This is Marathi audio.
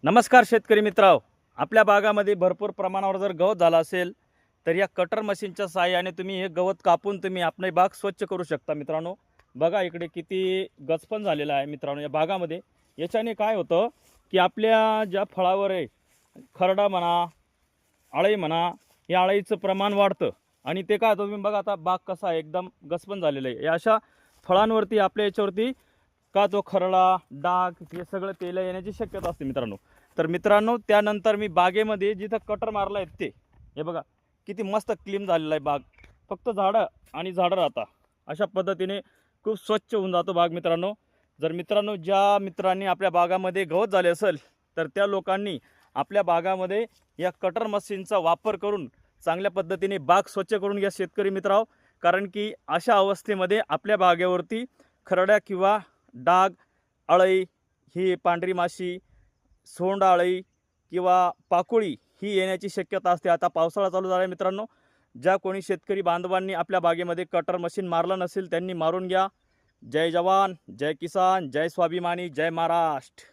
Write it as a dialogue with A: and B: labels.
A: नमस्कार शेतकरी मित्रांनो, आपल्या बागामध्ये भरपूर प्रमाणावर जर गवत झाला असेल तर या कटर मशीनच्या सहाय्याने तुम्ही हे गवत कापून तुम्ही आपली बाग स्वच्छ करू शकता। मित्रांनो बघा इकडे किती गचपण झालेला आहे मित्रांनो या बागामध्ये। याच्याने काय होतं की आपल्या ज्या फळावर आहे खरडा म्हणा, आळी म्हणा, या आळीचं प्रमाण वाढतं आणि ते काय तुम्ही बघा आता बाग कसा आहे एकदम गचपण झालेलं आहे। या अशा फळांवरती आपल्या याच्यावरती का जो खरडा डाग हे सगळं तेल येण्याची शक्यता असते मित्रांनो। तर मित्रांनो त्यानंतर मी बागेमध्ये जिथं कटर मारला आहे ते हे बघा किती मस्त क्लीन झालेला आहे बाग। फक्त झाडं आणि झाडं राहता अशा पद्धतीने खूप स्वच्छ होऊन जातो बाग मित्रांनो। जर मित्रांनो ज्या मित्रांनी आपल्या बागामध्ये गवत झाले असेल तर त्या लोकांनी आपल्या बागामध्ये या कटर मशीनचा वापर करून चांगल्या पद्धतीने बाग स्वच्छ करून घ्या शेतकरी मित्रांनो। कारण की अशा अवस्थेमध्ये आपल्या बागेवरती खरड्या किंवा डाग, अळई, ही पांढरी माशी, सोंड अळई किंवा पाकोळी ही येण्याची शक्यता असते। आता पावसाळा चालू झाला आहे मित्रांनो, ज्या कोणी शेतकरी बांधवांनी आपल्या बागेमध्ये कटर मशीन मारलं नसेल त्यांनी मारून घ्या। जय जवान, जय किसान, जय स्वाभिमानी, जय महाराष्ट्र।